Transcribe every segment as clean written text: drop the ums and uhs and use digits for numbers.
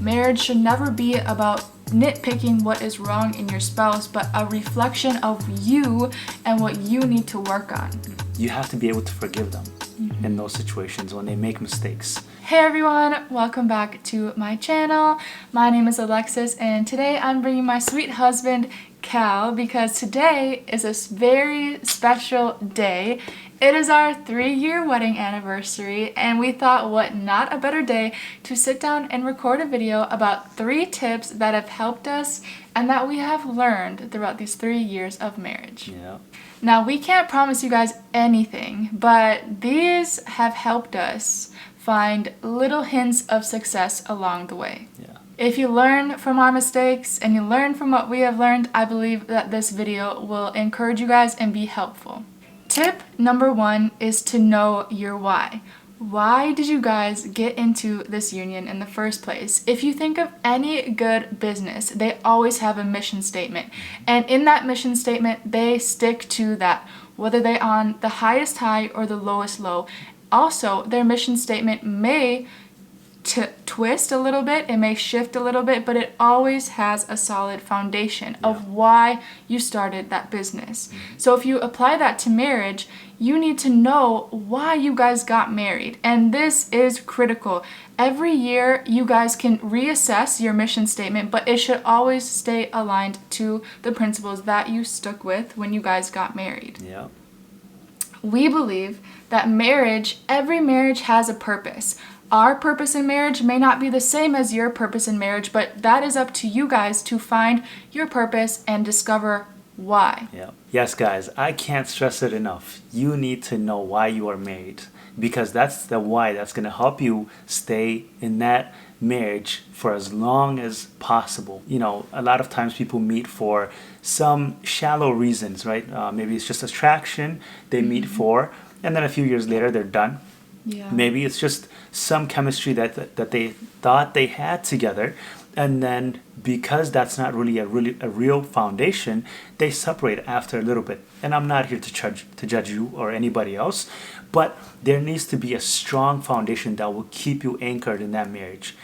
Marriage should never be about nitpicking what is wrong in your spouse, but a reflection of you and what you need to work on. You have to be able to forgive them in those situations when they make mistakes. Hey everyone, welcome back to my channel. My name is Alexis and today I'm bringing my sweet husband Cal because today is a very special day. It is our 3-year wedding anniversary and we thought what not a better day to sit down and record a video about 3 tips that have helped us and that we have learned throughout these 3 years of marriage. Yeah. Now we can't promise you guys anything, but these have helped us find little hints of success along the way. Yeah. If you learn from our mistakes and you learn from what we have learned, I believe that this video will encourage you guys and be helpful. Tip number 1 is to know your why. Why did you guys get into this union in the first place? If you think of any good business, they always have a mission statement. And in that mission statement, they stick to that, whether they're on the highest high or the lowest low. Also, their mission statement may twist a little bit, it may shift a little bit, but it always has a solid foundation of why you started that business. So if you apply that to marriage, you need to know why you guys got married. And this is critical. Every year, you guys can reassess your mission statement, but it should always stay aligned to the principles that you stuck with when you guys got married. Yeah. We believe that every marriage has a purpose. Our purpose in marriage may not be the same as your purpose in marriage, but that is up to you guys to find your purpose and discover why. Yeah. Yes, guys, I can't stress it enough. You need to know why you are married, because that's the why that's going to help you stay in that marriage for as long as possible. You know, a lot of times people meet for some shallow reasons, right? Maybe it's just attraction they meet for, and then a few years later they're done. Yeah. Maybe it's just some chemistry that they thought they had together, and then because that's not really a real foundation, they separate after a little bit. And I'm not here to judge you or anybody else, but there needs to be a strong foundation that will keep you anchored in that marriage.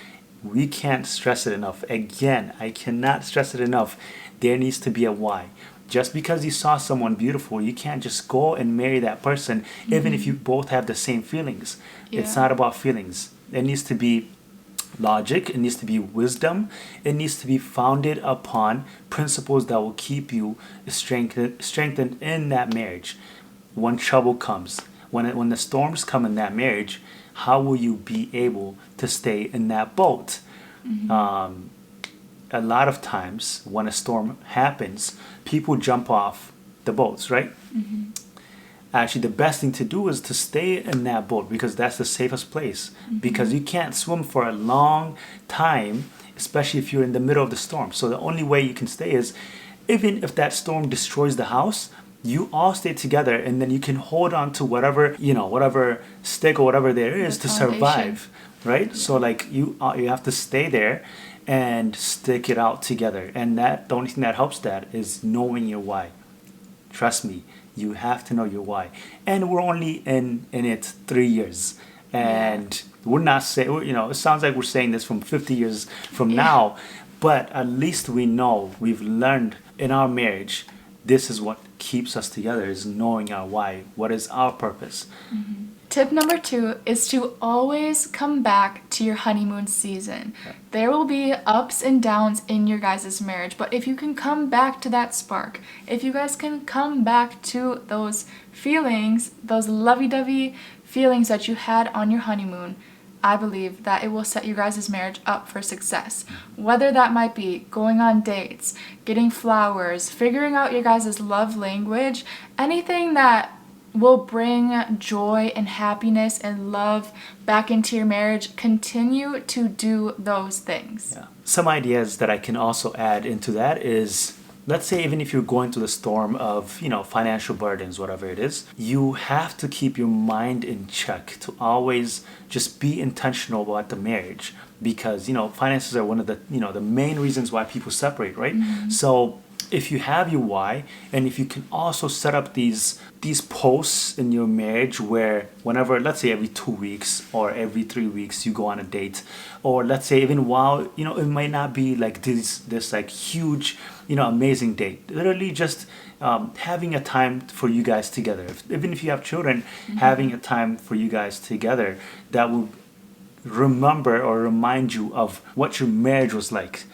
We can't stress it enough. Again, I cannot stress it enough. There needs to be a why. Just because you saw someone beautiful, you can't just go and marry that person, even if you both have the same feelings. Yeah. It's not about feelings. It needs to be logic. It needs to be wisdom. It needs to be founded upon principles that will keep you strengthened in that marriage. When trouble comes, when the storms come in that marriage, how will you be able to stay in that boat? A lot of times when a storm happens, people jump off the boats, right? Actually, the best thing to do is to stay in that boat, because that's the safest place. Because you can't swim for a long time, especially if you're in the middle of the storm. So the only way you can stay is, even if that storm destroys the house, you all stay together, and then you can hold on to whatever stick or whatever there is to survive, right? Yeah. So like you have to stay there and stick it out together. And the only thing that helps that is knowing your why. Trust me, you have to know your why. And we're only in it 3 years. And we're not saying, it sounds like we're saying this from 50 years from now, but at least we know, we've learned in our marriage, this is what keeps us together, is knowing our why. What is our purpose? Tip number 2 is to always come back to your honeymoon season. There will be ups and downs in your guys' marriage, but if you can come back to that spark, if you guys can come back to those feelings, those lovey-dovey feelings that you had on your honeymoon, I believe that it will set your guys' marriage up for success. Whether that might be going on dates, getting flowers, figuring out your guys' love language, anything that will bring joy and happiness and love back into your marriage, continue to do those things. Yeah. Some ideas that I can also add into that is, let's say even if you're going through the storm of, financial burdens, whatever it is, you have to keep your mind in check to always just be intentional about the marriage, because, finances are one of the, the main reasons why people separate, right? So if you have your why, and if you can also set up these posts in your marriage where whenever, let's say every 2 weeks or every 3 weeks you go on a date, or let's say even while, it might not be like this like huge, amazing date, literally just having a time for you guys together. Even if you have children, having a time for you guys together that will remember or remind you of what your marriage was like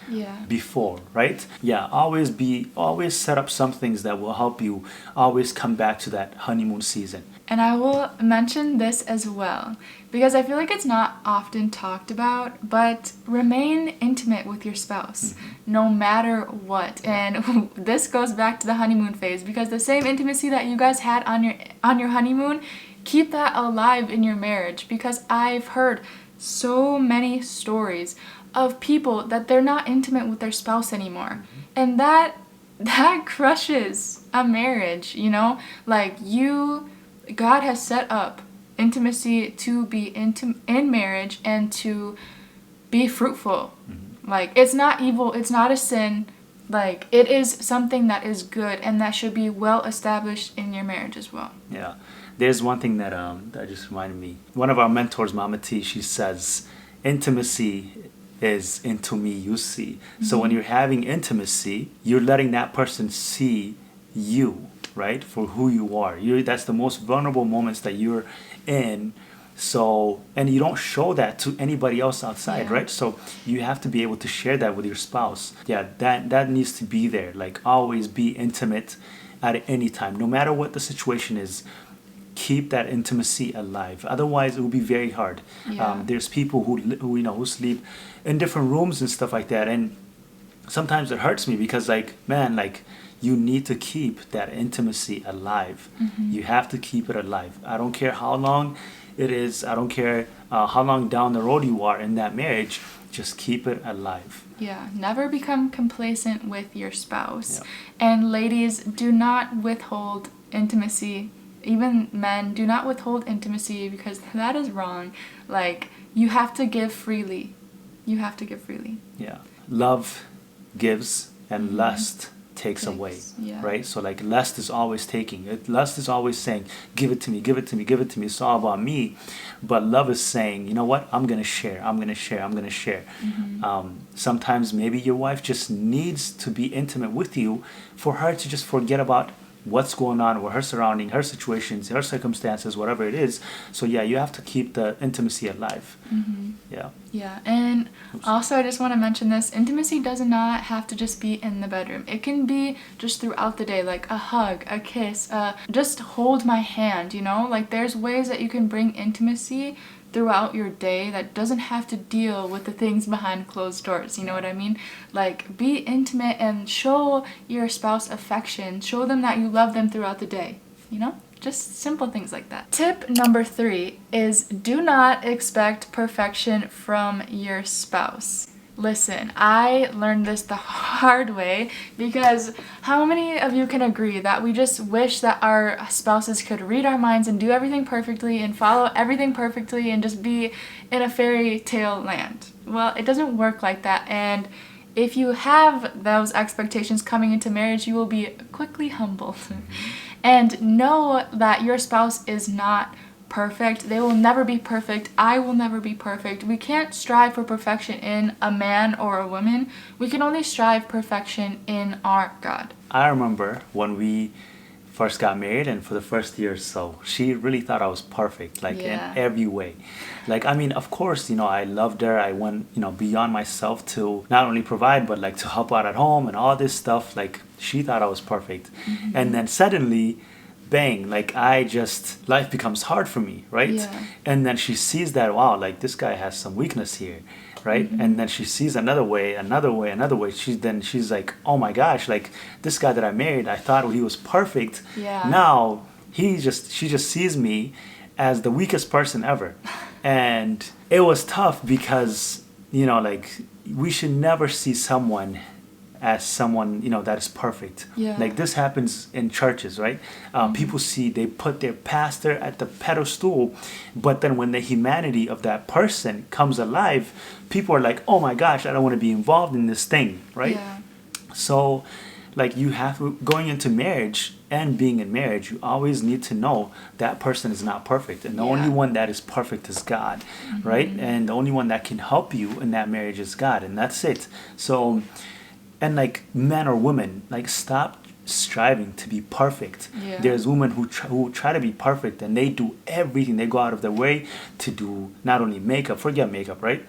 before, right? Yeah, always set up some things that will help you always come back to that honeymoon season. And I will mention this as well, because I feel like it's not often talked about, but remain intimate with your spouse no matter what. And this goes back to the honeymoon phase, because the same intimacy that you guys had on your honeymoon, keep that alive in your marriage, because I've heard so many stories of people that they're not intimate with their spouse anymore. And that crushes a marriage, Like God has set up intimacy to be in marriage and to be fruitful. Like, it's not evil, it's not a sin. Like, it is something that is good and that should be well established in your marriage as well. Yeah. There's one thing that just reminded me. One of our mentors, Mama T, she says, intimacy is into me, you see. So when you're having intimacy, you're letting that person see you, right, for who you are. That's the most vulnerable moments that you're in. So, and you don't show that to anybody else outside, right? So you have to be able to share that with your spouse. Yeah, that needs to be there. Like, always be intimate at any time, no matter what the situation is. Keep that intimacy alive. Otherwise, it will be very hard. There's people who sleep in different rooms and stuff like that, and sometimes it hurts me because, like, man, like, you need to keep that intimacy alive. You have to keep it alive. I don't care how long it is. I don't care how long down the road you are in that marriage. Just keep it alive. Yeah, never become complacent with your spouse. And ladies, do not withhold intimacy. Even men, do not withhold intimacy, because that is wrong. Like, you have to give freely. You have to give freely. Yeah. Love gives and lust takes away, right? So, like, lust is always taking. Lust is always saying, give it to me, give it to me, give it to me. It's all about me. But love is saying, you know what? I'm going to share. I'm going to share. I'm going to share. Sometimes maybe your wife just needs to be intimate with you for her to just forget about what's going on with her surrounding, her situations, her circumstances, whatever it is. So yeah, you have to keep the intimacy alive. Yeah, and also I just want to mention this: intimacy does not have to just be in the bedroom. It can be just throughout the day, like a hug, a kiss, just hold my hand, like, there's ways that you can bring intimacy throughout your day that doesn't have to deal with the things behind closed doors. You know what I mean? Like, be intimate and show your spouse affection. Show them that you love them throughout the day. Just simple things like that. Tip number 3 is, do not expect perfection from your spouse. Listen, I learned this the hard way, because how many of you can agree that we just wish that our spouses could read our minds and do everything perfectly and follow everything perfectly and just be in a fairy tale land? Well, it doesn't work like that, and if you have those expectations coming into marriage, you will be quickly humbled. And know that your spouse is not perfect. They will never be perfect. I will never be perfect. We can't strive for perfection in a man or a woman. We can only strive perfection in our God. I remember when we first got married, and for the first year or so, she really thought I was perfect, like, in every way. Like, I mean, of course, I loved her. I went, beyond myself to not only provide, but like to help out at home and all this stuff. Like, she thought I was perfect. And then suddenly, bang, like, life becomes hard for me, right? And then she sees that, wow, like, this guy has some weakness here, right? And then she sees another way. She's like, oh my gosh, like, this guy that I married, I thought he was perfect. Now she just sees me as the weakest person ever. And it was tough because, like, we should never see someone as someone, that is perfect. Like, this happens in churches, right? People they put their pastor at the pedestal, but then when the humanity of that person comes alive, people are like, oh my gosh, I don't want to be involved in this thing, right? So like you have going into marriage and being in marriage, you always need to know that person is not perfect, and the only one that is perfect is God, right? And the only one that can help you in that marriage is God, and that's it. So, and like men or women, like stop striving to be perfect. There's women who try to be perfect, and they do everything. They go out of their way to do not only makeup, forget makeup, right?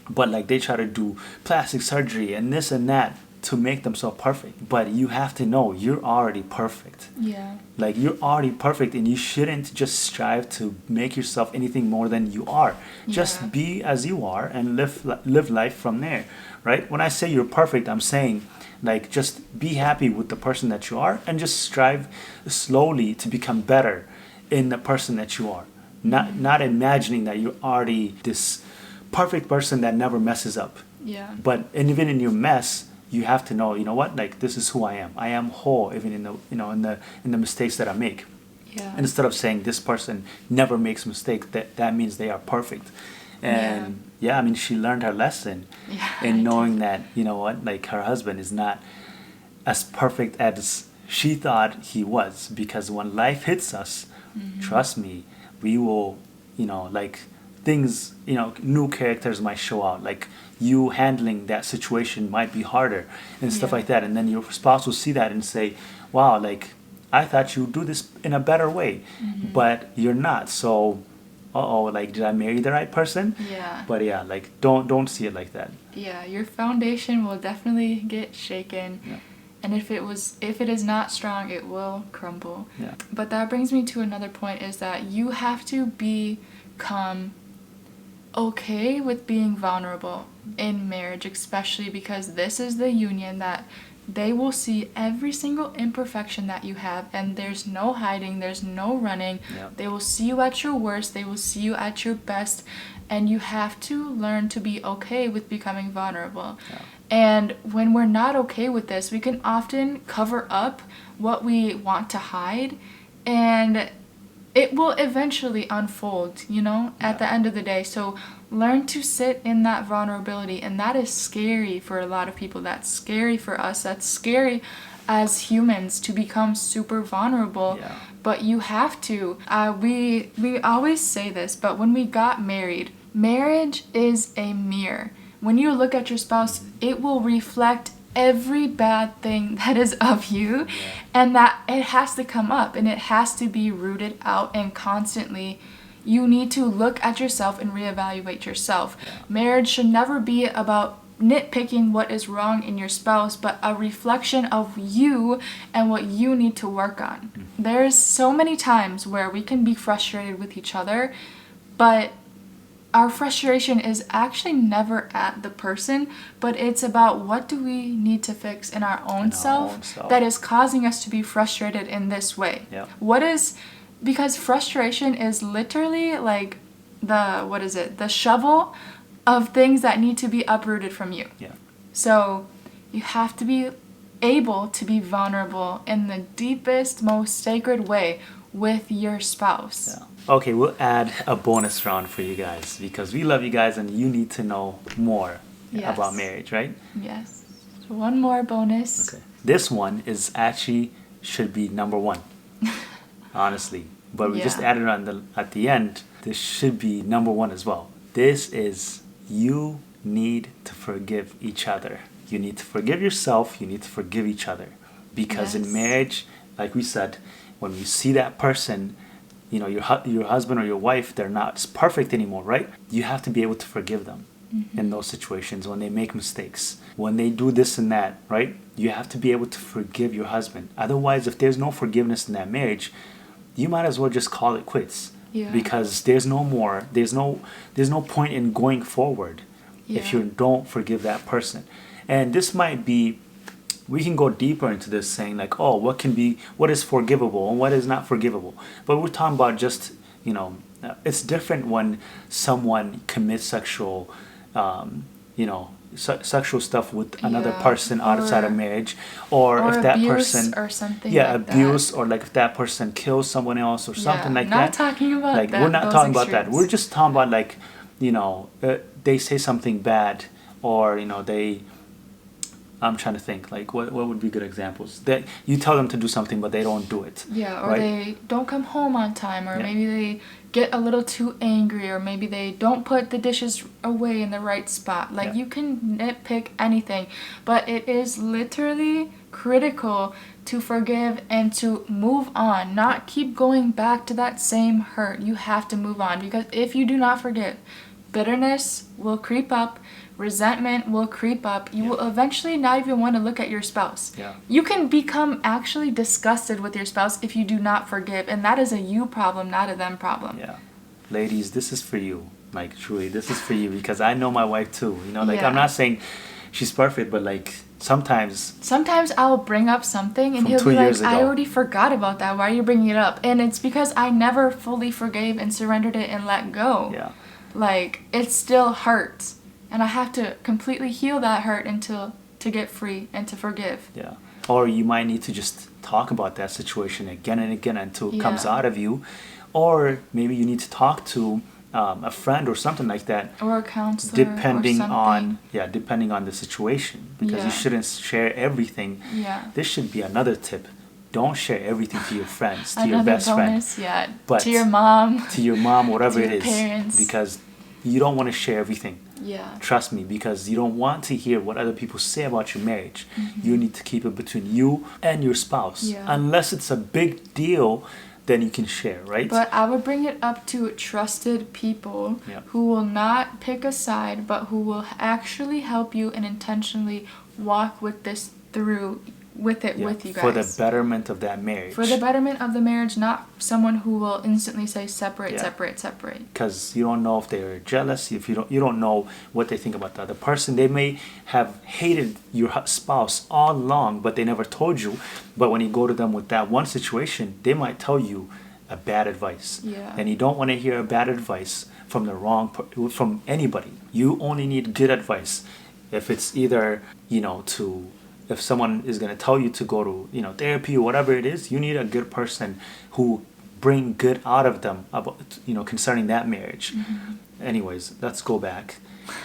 But like they try to do plastic surgery and this and that to make themselves perfect. But you have to know you're already perfect. Yeah. Like you're already perfect, and you shouldn't just strive to make yourself anything more than you are. Just be as you are and live life from there, right? When I say you're perfect, I'm saying like just be happy with the person that you are, and just strive slowly to become better in the person that you are. Not imagining that you're already this perfect person that never messes up. Yeah. But even in your mess, you have to know, you know what, like this is who I am. I am whole even in the in the mistakes that I make. Yeah. And instead of saying this person never makes mistakes, that means they are perfect. And I mean, she learned her lesson in knowing that, you know what, like her husband is not as perfect as she thought he was, because when life hits us, trust me, we will, you know, like things, you know, new characters might show out, like you handling that situation might be harder and stuff like that, and then your spouse will see that and say, wow, like I thought you would do this in a better way, but you're not. So like did I marry the right person? But like don't see it like that. Your foundation will definitely get shaken. And if it is not strong, it will crumble. But that brings me to another point, is that you have to become okay with being vulnerable in marriage, especially because this is the union that they will see every single imperfection that you have, and there's no hiding, there's no running. They will see you at your worst, they will see you at your best, and you have to learn to be okay with becoming vulnerable. And when we're not okay with this, we can often cover up what we want to hide, and it will eventually unfold, you know, at the end of the day. So learn to sit in that vulnerability, and that is scary for a lot of people. That's scary for us. That's scary as humans to become super vulnerable. But you have to. We always say this, but when we got married, marriage is a mirror. When you look at your spouse, it will reflect every bad thing that is of you, and that it has to come up, and it has to be rooted out, and constantly you need to look at yourself and reevaluate yourself. Marriage should never be about nitpicking what is wrong in your spouse, but a reflection of you and what you need to work on. There's so many times where we can be frustrated with each other, but our frustration is actually never at the person, but it's about what do we need to fix in our own self that is causing us to be frustrated in this way. Because frustration is literally like the shovel of things that need to be uprooted from you. So you have to be able to be vulnerable in the deepest, most sacred way with your spouse. Okay, we'll add a bonus round for you guys, because we love you guys and you need to know more about marriage, right? Yes. So one more bonus. Okay. This one is actually should be number one, honestly. But we just added on at the end. This should be number one as well. This is, you need to forgive each other. You need to forgive yourself. You need to forgive each other, because in marriage, like we said, when you see that person, you know, your husband or your wife, they're not perfect anymore, right? You have to be able to forgive them in those situations when they make mistakes, when they do this and that, right? You have to be able to forgive your husband. Otherwise, if there's no forgiveness in that marriage, you might as well just call it quits, because there's no point in going forward if you don't forgive that person. And this might be, we can go deeper into this, saying like, oh, what is forgivable and what is not forgivable. But we're talking about just, you know, it's different when someone commits sexual, sexual stuff with another person outside of marriage, or if that person, or something abuse, or like if that person kills someone else or something like that. Not talking about like that. We're not talking about that. We're just talking about like, you know, they say something bad, or you know, they I'm trying to think, like, what would be good examples? That you tell them to do something, but they don't do it. Yeah, or right? they don't come home on time, or Yeah. maybe they get a little too angry, or maybe they don't put the dishes away in the right spot. Like, Yeah. you can nitpick anything, but it is literally critical to forgive and to move on, not keep going back to that same hurt. You have to move on, because if you do not forgive, bitterness will creep up, resentment will creep up. You will eventually not even want to look at your spouse. Yeah. You can become actually disgusted with your spouse if you do not forgive, and that is a you problem, not a them problem. Yeah. Ladies, this is for you. Like, truly, this is for you, because I know my wife too. You know, like, Yeah. I'm not saying she's perfect, but like, sometimes I'll bring up something and From he'll 2 be like, years I ago. already forgot about that. Why are you bringing it up? And it's because I never fully forgave and surrendered it and let go. yeah. Like, it still hurts. And I have to completely heal that hurt to get free and to forgive. Yeah. Or you might need to just talk about that situation again and again until it comes Yeah. out of you. Or maybe you need to talk to a friend or something like that, Or a counselor depending or something. depending on the situation, because Yeah. you shouldn't share everything. Yeah. This should be another tip. Don't share everything to your friends, to your Another best friend, bonus, yeah. But to your mom. to your mom, whatever To it your is, parents. because you don't want to share everything. Yeah. Trust me, because you don't want to hear what other people say about your marriage. Mm-hmm. You need to keep it between you and your spouse. Yeah. Unless it's a big deal, then you can share, right? But I would bring it up to trusted people Yeah. who will not pick a side, but who will actually help you and intentionally walk with this through with it Yeah, with you guys. for the betterment of that marriage. For the betterment of the marriage, not someone who will instantly say separate, Yeah. separate. Because you don't know if they're jealous, if you don't know what they think about the other person. They may have hated your spouse all along, but they never told you. But when you go to them with that one situation, they might tell you a bad advice. Yeah. And you don't want to hear a bad advice from the from anybody. You only need good advice. If it's either, if someone is going to tell you to go to, therapy or whatever it is, you need a good person who bring good out of them about, concerning that marriage. Mm-hmm. Anyways, let's go back.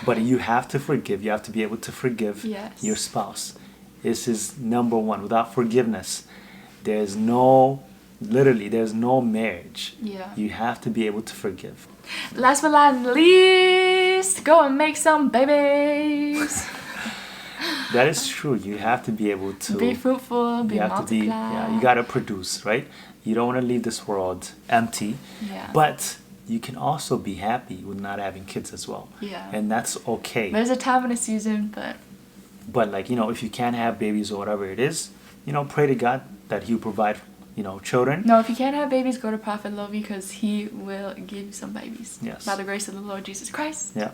But you have to forgive. You have to be able to forgive Yes. your spouse. This is number one. Without forgiveness, there's no marriage. Yeah. You have to be able to forgive. Last but not least, go and make some babies. That is true. You have to be able to Be fruitful, be you have multiply. to be, you got to produce, right? You don't want to leave this world empty. Yeah. But you can also be happy with not having kids as well. Yeah. And that's okay. There's a time and a season, but But like, if you can't have babies or whatever it is, pray to God that He'll provide, children. no, if you can't have babies, go to Prophet Lovey, because he will give you some babies. Yes. By the grace of the Lord Jesus Christ. Yeah.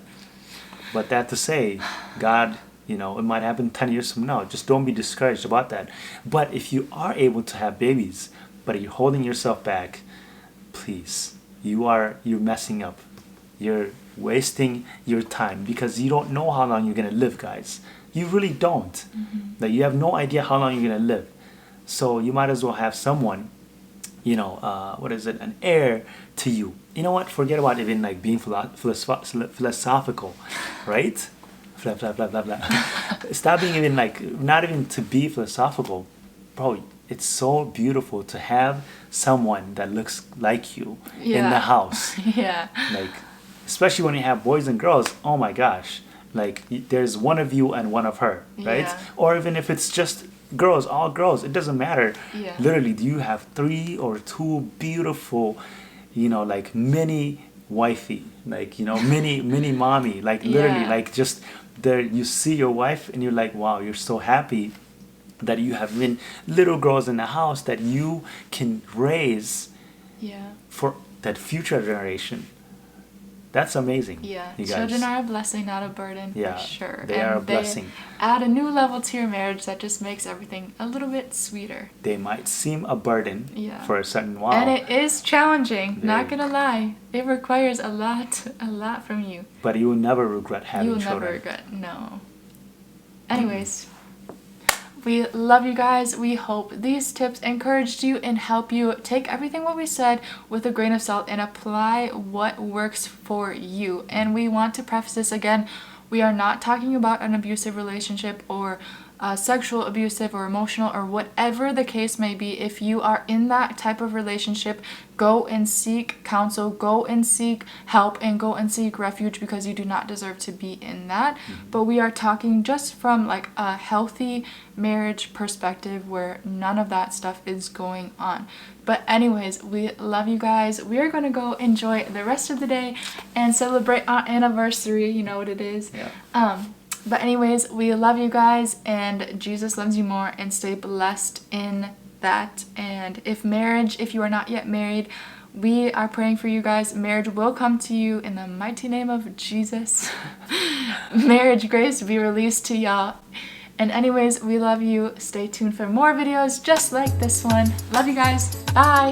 But that to say, God, it might happen 10 years from now. Just don't be discouraged about that. But if you are able to have babies, but you're holding yourself back, please, you're messing up. You're wasting your time, because you don't know how long you're going to live, guys. You really don't. Mm-hmm. Like, you have no idea how long you're going to live. So you might as well have someone, an heir to you. You know what? Forget about even like being philosophical, right? Blah, blah, blah, blah, blah. Stop being even not even to be philosophical. Bro, it's so beautiful to have someone that looks like you in the house. Yeah. Like, especially when you have boys and girls, oh my gosh. Like, there's one of you and one of her, right? Yeah. Or even if it's just girls, all girls, it doesn't matter. Yeah. Literally, do you have 3 or 2 beautiful, like mini wifey, like, mini mommy, like literally, Yeah. like just there, you see your wife and you're like, wow, you're so happy that you have been little girls in the house that you can raise Yeah. for that future generation. That's amazing. Yeah. you guys. Children are a blessing, not a burden, Yeah, for sure. they are a blessing. Add a new level to your marriage that just makes everything a little bit sweeter. They might seem a burden Yeah. for a certain while. And it is challenging, not Very. gonna lie. It requires a lot from you. But you will never regret having You will children. never regret, no. Anyways, we love you guys. We hope these tips encouraged you and help you take everything what we said with a grain of salt and apply what works for you. And we want to preface this again. We are not talking about an abusive relationship or sexual, abusive, or emotional, or whatever the case may be, if you are in that type of relationship, go and seek counsel, go and seek help, and go and seek refuge, because you do not deserve to be in that. But we are talking just from like a healthy marriage perspective where none of that stuff is going on. But anyways, we love you guys. We are going to go enjoy the rest of the day and celebrate our anniversary. You know what it is. Yeah. But anyways, we love you guys, and Jesus loves you more, and stay blessed in that. And if you are not yet married, we are praying for you guys. Marriage will come to you in the mighty name of Jesus. Marriage grace be released to y'all. And anyways, we love you. Stay tuned for more videos just like this one. Love you guys. Bye.